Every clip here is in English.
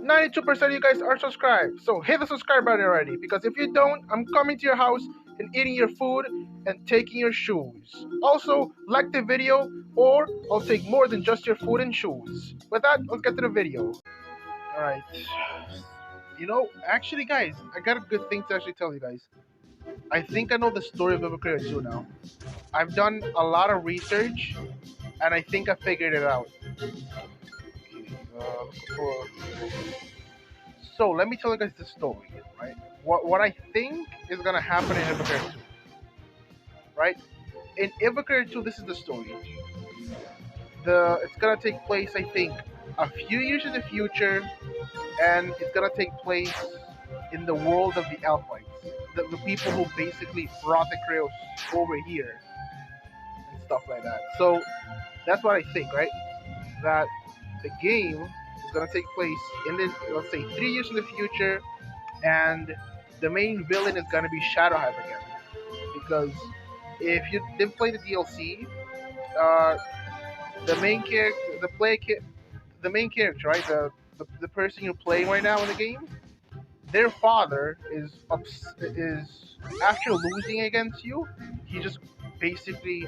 92% of you guys are subscribed. So hit the subscribe button already, because if you don't, I'm coming to your house and eating your food and taking your shoes. Also, like the video, or I'll take more than just your food and shoes. With that, let's get to the video. Alright. Actually, guys, I got a good thing to actually tell you guys. I think I know the story of Evocreo 2 now. I've done a lot of research, and I think I figured it out. So let me tell you guys the story, right? What I think is gonna happen in Evocreo 2, right? In Evocreo 2, this is the story. It's gonna take place, I think, a few years in the future, and it's gonna take place in the world of the Alpites, the people who basically brought the Creos over here and stuff like that. So that's what I think, right? That the game is gonna take place in the, let's say, 3 years in the future, and the main villain is gonna be Shadowhive again. Because if you didn't play the DLC, the main character, the main character, right? The person you're playing right now in the game, their father is after losing against you, he just basically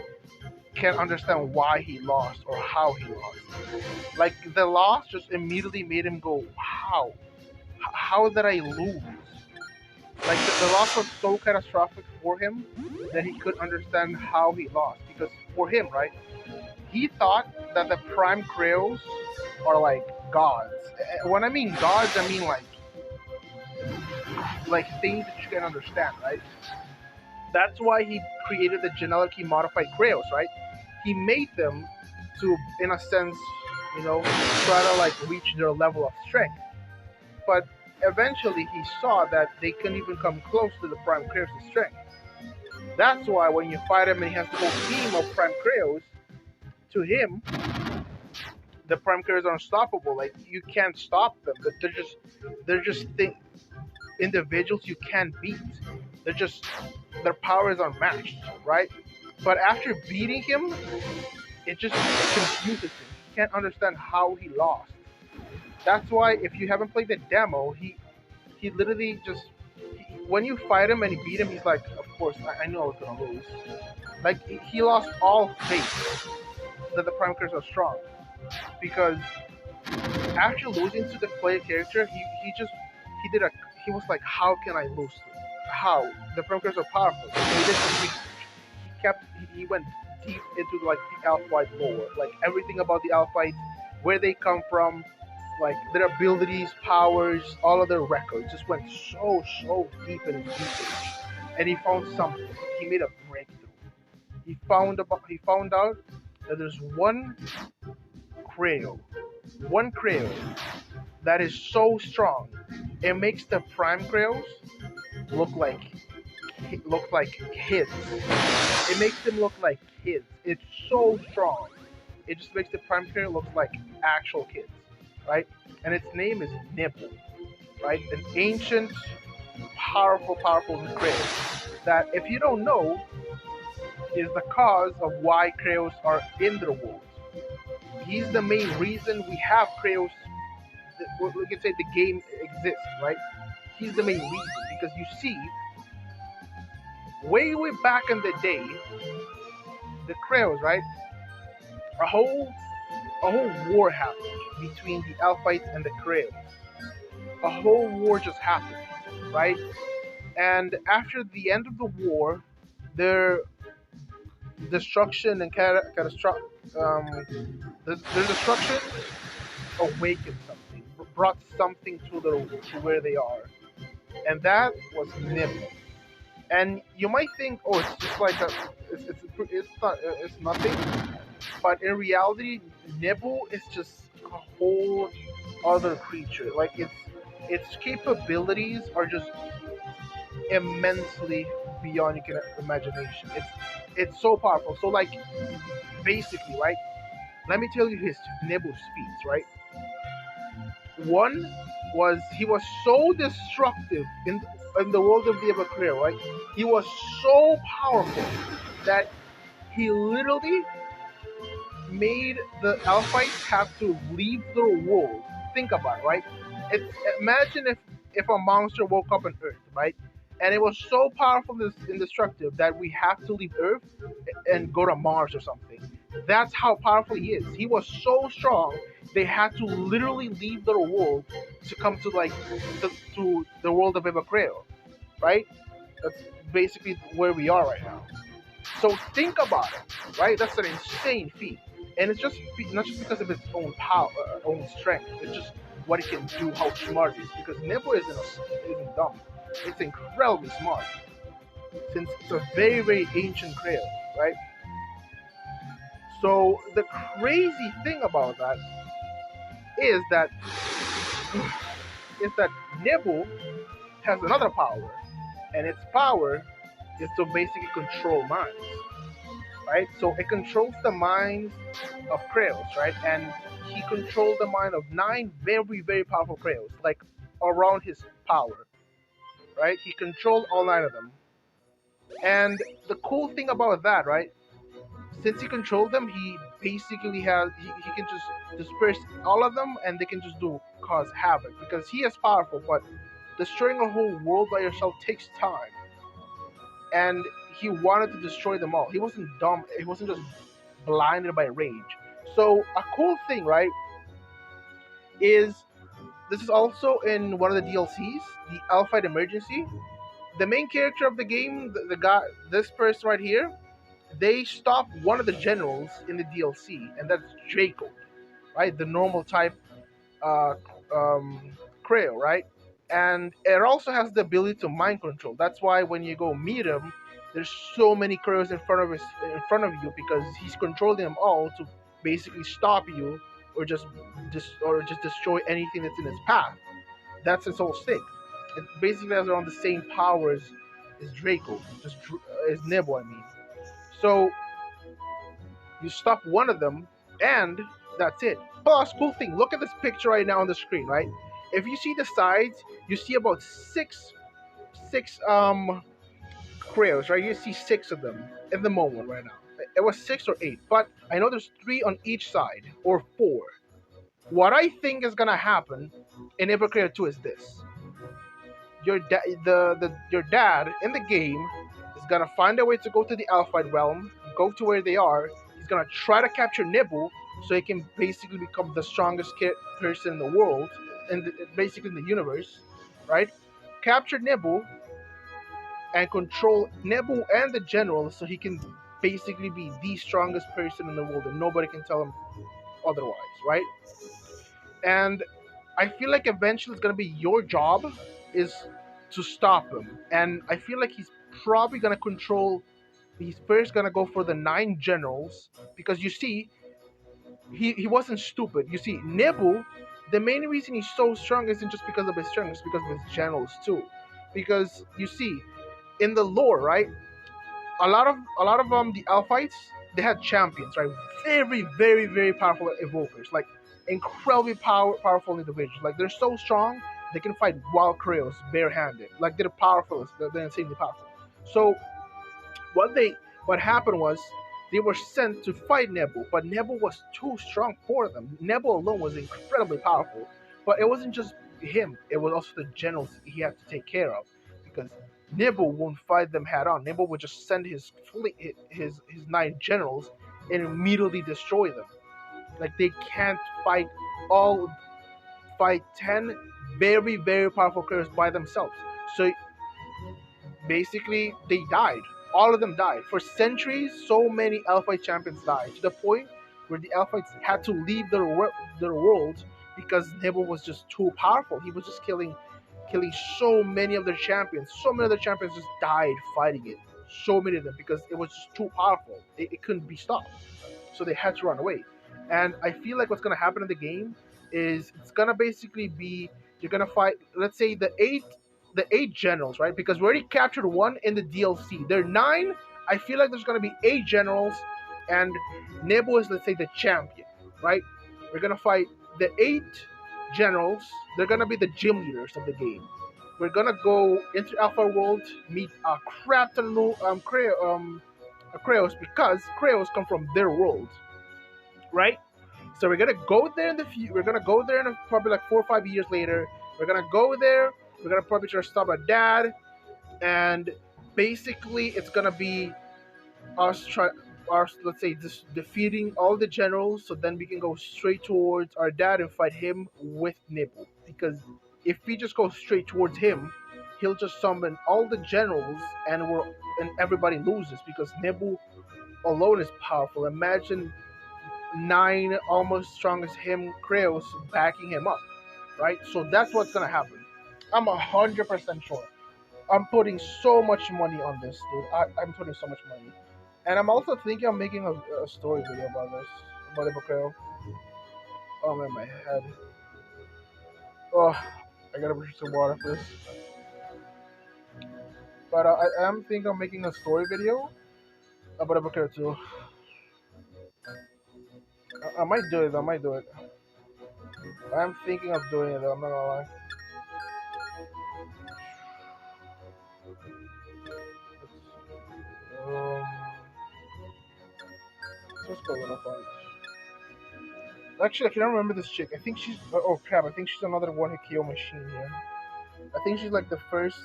can't understand why he lost or how he lost. Like, the loss just immediately made him go, "How? How did I lose?" Like, the loss was so catastrophic for him that he couldn't understand how he lost. Because for him, right, he thought that the Prime Creos are like gods. When I mean gods, I mean like things that you can understand, right? That's why he created the genetically modified Creos, right? He made them to, in a sense, try to like reach their level of strength. But eventually he saw that they couldn't even come close to the Prime Creos' strength. That's why when you fight him and he has the whole team of Prime Creos, to him, the Prime Creos are unstoppable. Like, you can't stop them. They're just individuals you can't beat. Their power is unmatched, right? But after beating him, it confuses him. He can't understand how he lost. That's why if you haven't played the demo, he literally when you fight him and you beat him, he's like, of course, I knew I was gonna lose. Like, he lost all faith that the Prime Creos are strong, because after losing to the player character, he was like, how can I lose to them? How? The Prime Creos are powerful. So he did some research. He went deep into like the Alphite lore, like everything about the Alphites, where they come from, like their abilities, powers, all of their records. Just went so deep in his research, and he found something. He made a breakthrough. He found out that there's one Creo that is so strong, it makes the Prime Creos look like kids. It makes them look like kids. It's so strong. It just makes the Prime Creo look like actual kids, right? And its name is Nebu, right? An ancient, powerful Creo that, if you don't know, is the cause of why Creos are in the world. He's the main reason we have Creos. We can say the game exists, right? He's the main reason, because you see, way back in the day, the Creos, right? A whole war happened between the Alphites and the Creos. A whole war just happened, right? And after the end of the war, their destruction and the destruction awakened something, brought something to where they are, and that was Nebu. And you might think, oh, it's just like it's nothing, but in reality, Nebu is just a whole other creature. Like, its capabilities are just immensely beyond your imagination. It's so powerful. So, like, basically, right? Let me tell you Nebu's feats, right? One was, he was so destructive in the world of the Evocreo, right? He was so powerful that he literally made the Alphites have to leave their world. Think about it, right? it's imagine if a monster woke up on Earth, right? And it was so powerful and destructive that we have to leave Earth and go to Mars or something. That's how powerful he is. He was so strong they had to literally leave their world to come to to the world of Evocreo, right? That's basically where we are right now. So think about it, right? That's an insane feat, and it's just not just because of its own power, own strength. It's just what it can do, how smart it is. Because Nebu isn't dumb. It's incredibly smart, since it's a very very ancient Creo, right? So the crazy thing about that is that is that Nebu has another power, and its power is to basically control minds, right? So it controls the minds of Kraos, right? And he controlled the mind of nine very, very powerful Kraos, like around his power, right? He controlled all nine of them. And the cool thing about that, right? Since he controlled them, he basically he can just disperse all of them, and they can just do cause havoc because he is powerful. But destroying a whole world by yourself takes time, and he wanted to destroy them all. He wasn't dumb. He wasn't just blinded by rage. So a cool thing, right, is this is also in one of the DLCs, the Alpha Emergency. The main character of the game, the guy, this person right here, they stopped one of the generals in the DLC, and that's Draco, right? The normal type uh, um, Creo, right? And it also has the ability to mind control. That's why when you go meet him, there's so many Creos in front of you because he's controlling them all to basically stop you or or just destroy anything that's in his path. That's his whole stick. It basically has around the same powers as Draco, as Nebo, I mean. So you stop one of them, and that's it. Plus, cool thing, look at this picture right now on the screen, right? If you see the sides, you see about six Creos, right? You see six of them in the moment right now. It was six or eight, but I know there's three on each side, or four. What I think is gonna happen in Evocreo 2 is this: your dad in the game is gonna find a way to go to the Alphite realm, go to where they are. He's gonna try to capture Nebu so he can basically become the strongest person in the world, and basically in the universe, right? Capture Nebu and control Nebu and the general so he can basically be the strongest person in the world and nobody can tell him otherwise, right? And I feel like eventually it's gonna be your job is to stop him. And I feel like he's probably gonna control. He's first gonna go for the nine generals because you see, he wasn't stupid. You see, Nebu, the main reason he's so strong isn't just because of his strength, it's because of his generals too. Because you see, in the lore, right? A lot of the Alphites, they had champions, right? Very, very, very powerful evokers, like incredibly powerful individuals. Like they're so strong they can fight wild Creos barehanded. Like they're powerful, they're insanely powerful. So what they what happened was they were sent to fight Nebu, but Nebu was too strong for them. Nebu alone was incredibly powerful, but it wasn't just him; it was also the generals he had to take care of because Nebu won't fight them head on. Nebu would just send his fleet, his nine generals, and immediately destroy them. Like they can't all fight 10 very very powerful players by themselves. So basically they died. All of them died. For centuries, so many Alphite champions died to the point where the Alphites had to leave their world because Nebu was just too powerful. He was just killing so many of their champions. So many of their champions just died fighting it. So many of them because it was just too powerful. It couldn't be stopped. So they had to run away. And I feel like what's gonna happen in the game is it's gonna basically be you're gonna fight. Let's say the eight generals, right? Because we already captured one in the DLC. There are nine. I feel like there's gonna be eight generals, and Nebu is, let's say, the champion, right? We're gonna fight the eight generals. They're gonna be the gym leaders of the game. We're gonna go into Alpha World, meet a crap ton of Creos because Creos come from their world, right? So we're gonna go there in the future. We're gonna go there in probably like 4 or 5 years later. We're gonna go there. We're gonna probably try to stop our dad, and basically it's gonna be us try us let's say defeating all the generals, so then we can go straight towards our dad and fight him with Nebu. Because if we just go straight towards him, he'll just summon all the generals, and everybody loses because Nebu alone is powerful. Imagine 9 almost strong as him Kraos backing him up, right? So that's what's gonna happen. I'm 100% sure. I'm putting so much money on this, dude. I'm putting so much money. And I'm also thinking of making a story video about this, about Evocreo. Oh man, my head. Oh, I gotta drink some water for this. But I am thinking of making a story video about Evocreo too. I might do it. I might do it. I'm thinking of doing it though. I'm not gonna lie. Um, let's go with a fight. Actually, if you don't remember this chick, I think she's. Oh crap! I think she's another one hit KO machine here. I think she's like the first,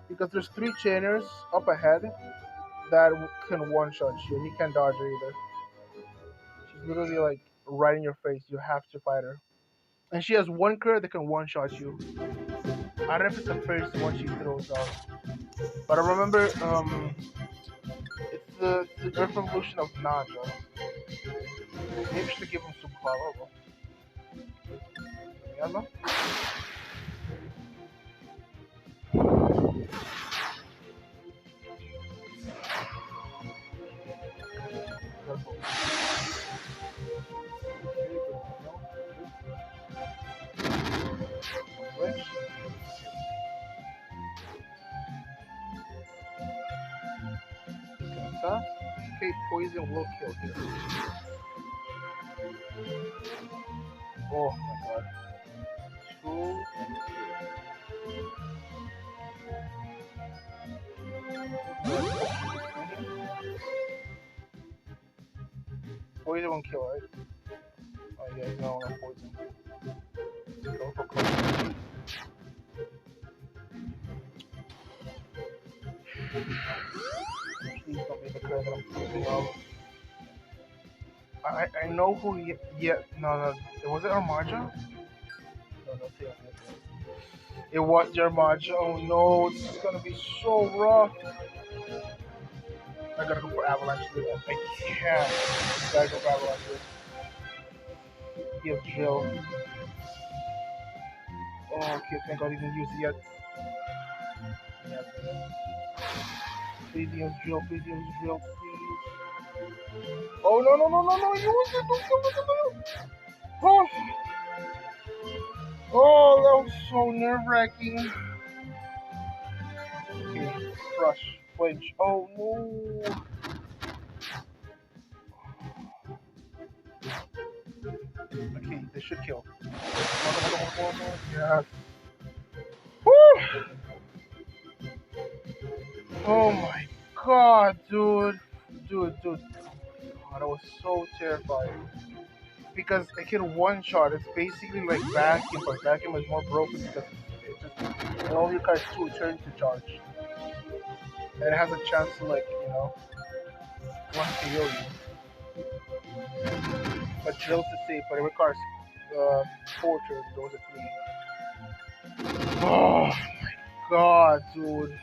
because there's 3 chainers up ahead that can one shot you, and you can't dodge her either. She's literally like right in your face. You have to fight her, and she has 1 crit that can one shot you. I don't know if it's the first one she throws out, but I remember it's the Earth Evolution of Naja. Maybe we should give him super power. Yalla. Okay, poison will kill here. Oh my god. 2 poison won't kill, right? Oh yeah, he's not on poison. Go for poison. Please don't be the card that I'm thinking of. I know who he. Yeah, no. Was it Armaja? No, that's it. It was Armaja. Oh no, this is gonna be so rough. I gotta go for Avalanche. I can't. I gotta go for Avalanche. He has drill. Oh, okay, thank God he didn't use it yet. Yeah. Please use drill, please use drill, please. Oh no, use it, don't kill me. Oh, oh, that was so nerve-wracking. Okay, crush, flinch. Oh no. Okay, this should kill. Yes. Woo! Oh my god, dude. Dude. God, I was so terrified. Because it can one shot. It's basically like vacuum, but vacuum is more broken because it only requires 2 turns to charge. And it has a chance to like, one KO you. But drills to save, but it requires 4 turns, those are 3. Oh my god, dude.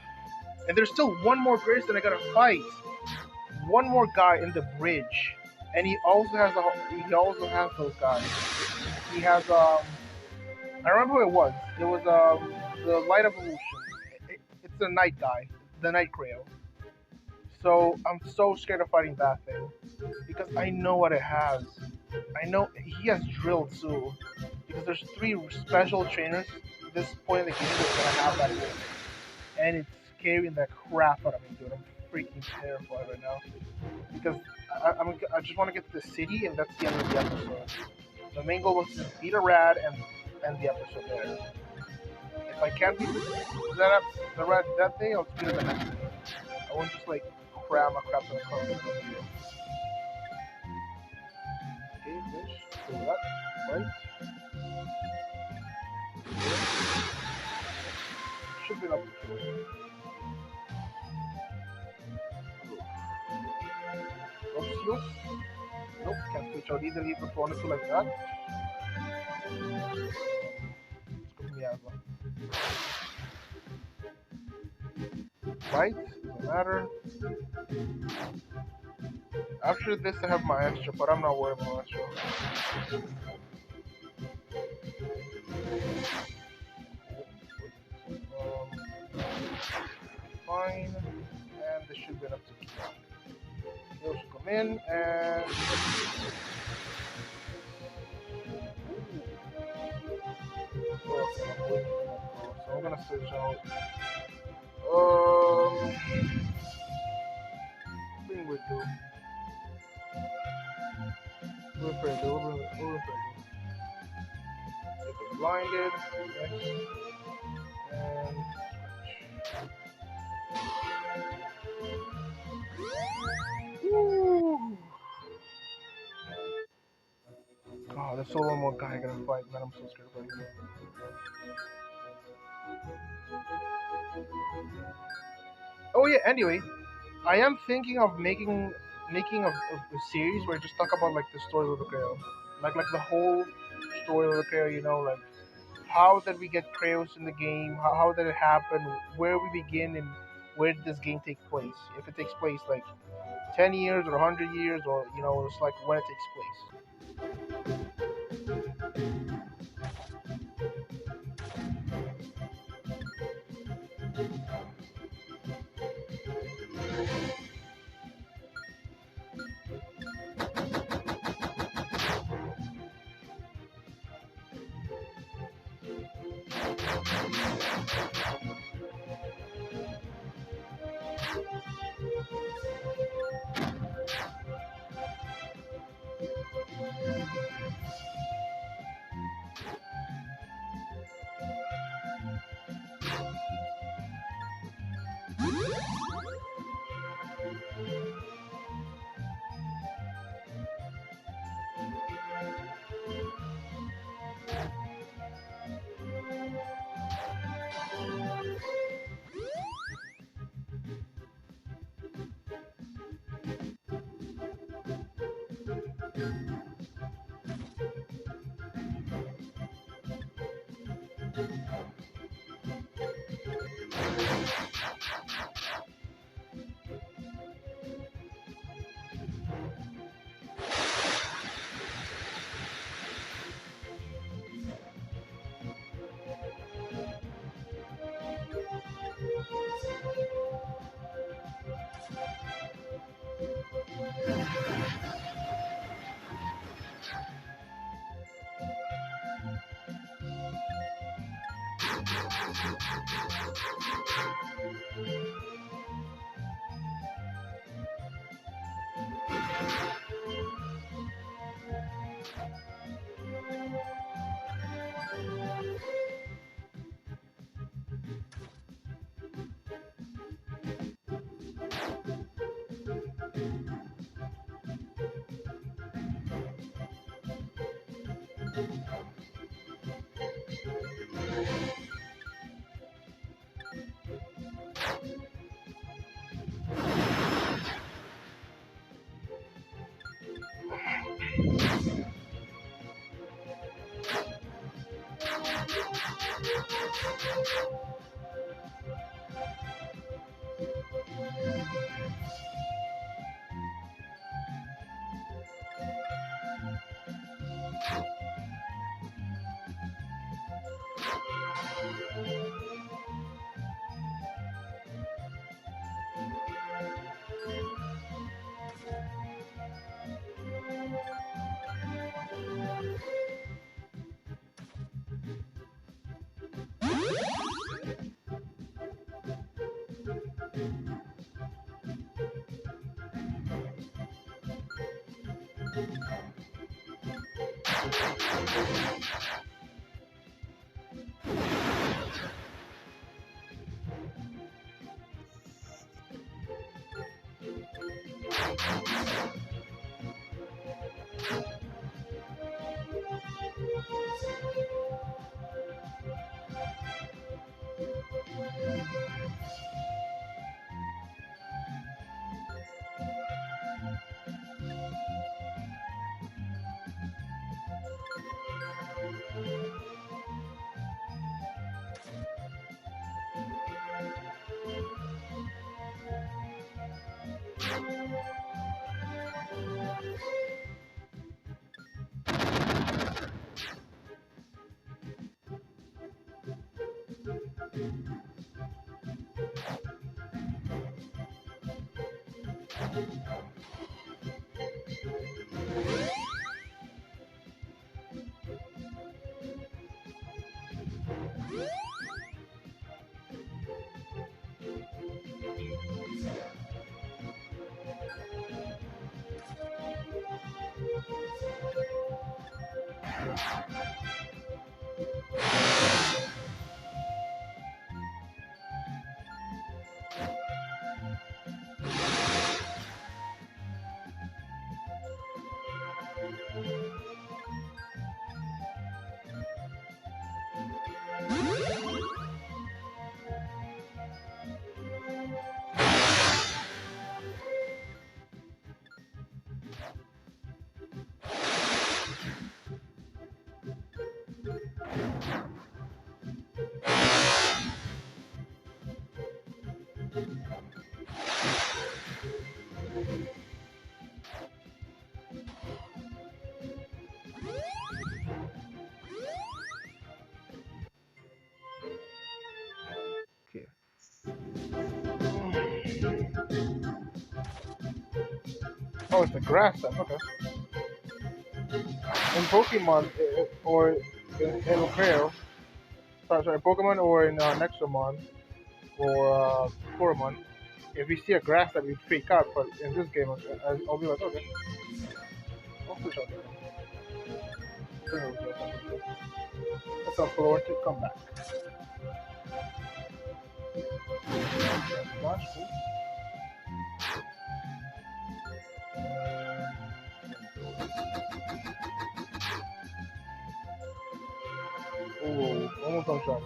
And there's still one more person I gotta fight. One more guy in the bridge. And he also has those guys. He has I remember who it was. It was the Light Evolution. It's the night guy, the night Creo. So I'm so scared of fighting that thing because I know what it has. I know he has drill too because there's 3 special trainers at this point in the game that's gonna have that thing, and it's scaring the crap out of me, dude. I'm freaking terrified right now because I just want to get to the city, and that's the end of the episode. The main goal was to beat a rad and the episode there. If I can't beat the rad that day, I'll beat it the next day. I won't just like cram a crap ton of cards. Okay, bitch. Do that. Right. should be enough to kill him. Roxas? Nope, can't switch out either if I wanted to like that. Let's go Miyaza. Fight, doesn't matter. After this I have my extra, but I'm not worried about my extra. Fine, and this should be enough to kill. He'll come in and so I'm gonna search out something we do. We're afraid to, we're afraid to. If it's blinded, next, and woo! God, there's still one more guy I gotta fight, man. I'm so scared of fighting him. Oh yeah, anyway, I am thinking of making a series where I just talk about like the story of the Evocreo. Like the whole story of the Evocreo, you know, like how did we get Kraos in the game, how did it happen, where we begin and where did this game take place? If it takes place like 10 years or 100 years or you know, it's like when it takes place. Okay. Oh, it's a grass type. Okay. In Pokemon or in Evocreo, sorry, Pokemon or in Nexomon or Coromon, if we see a grass that we freak out, but in this game, I'll be like, okay, I'll switch out there. Let's up forward to come back. Launch, cool. Ooh, almost on shot.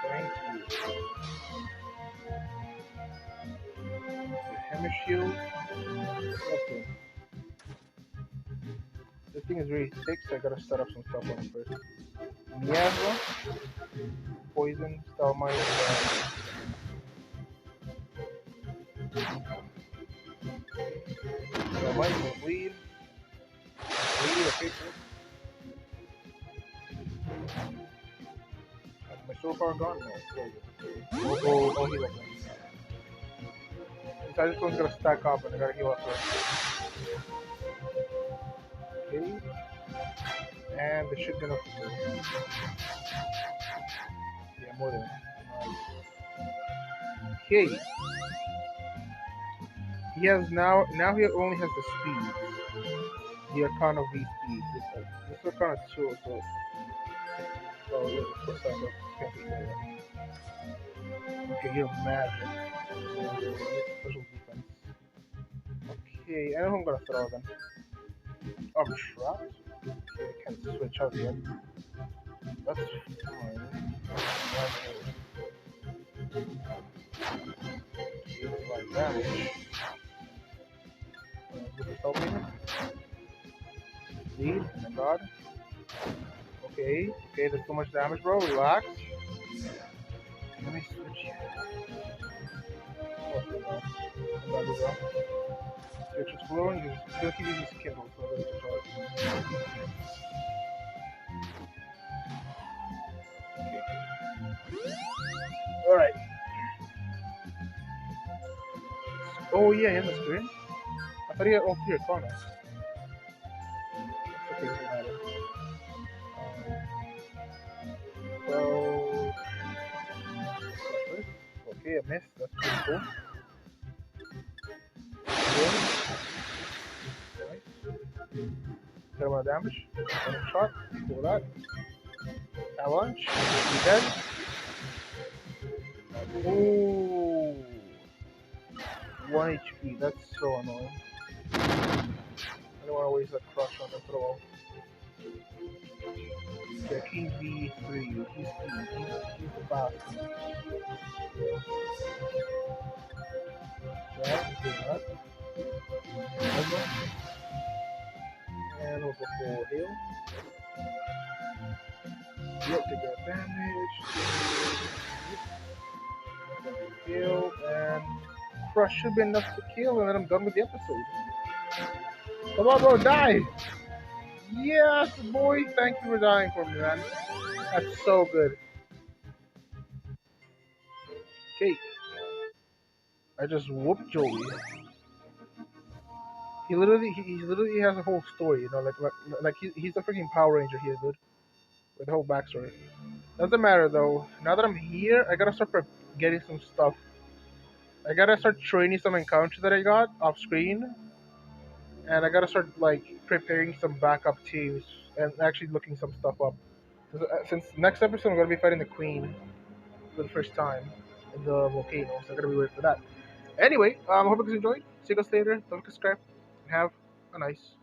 Thank you. The hammer shield. Okay. This thing is really thick, so I gotta set up some stuff on it first. Miasma, poison, Starmine, Starmine will bleed. Bleed, okay, cool. Is my so far gone? No, it's still good. We'll heal up next. So this one's gonna stack up and I gotta heal up first. Okay. And the shit gonna yeah, more than nice. Okay. He has now he only has the speed. The Arcana V speed. This is Arcana 2, so yeah, of course can't be better. Okay, you're magic. Special defense. Okay, I know who I'm gonna throw then. Oh, I'm trapped? Okay, I can't switch out yet. That's fine. It's like damage. This is helping me. Lead, oh my god. Okay, there's too much damage, bro. Relax. Let me switch here. Oh, no. I'm about to go. Switch is flowing. He's gonna keep using Kindle, so I'm gonna switch out. Okay. Alright. Oh, yeah, he has a screen. I thought he had all three corners. Okay, doesn't matter. So. Okay, a miss. That's pretty cool. Fair amount of damage. One shot. Cool that. Avalanche. He's dead. Ooh. 1 HP. That's so annoying. I don't want to waste that crush on the throw. Yeah, King V3. He's the fast. That, do that. And we'll go for heal. Yep, take that damage. Heal, and crush should be enough to kill, and then I'm done with the episode. Come on, bro, die! Yes, boy! Thank you for dying for me, man. That's so good. Okay, I just whooped Joey. He literally has a whole story, you know, like he's a freaking Power Ranger here, dude, with the whole backstory. Doesn't matter though. Now that I'm here, I gotta start getting some stuff. I gotta start training some encounters that I got off screen, and I gotta start like preparing some backup teams and actually looking some stuff up. Since next episode I'm gonna be fighting the Queen for the first time in the volcano, so I gotta be ready for that. Anyway, hope you guys enjoyed. See you guys later. Don't forget to subscribe. And have a nice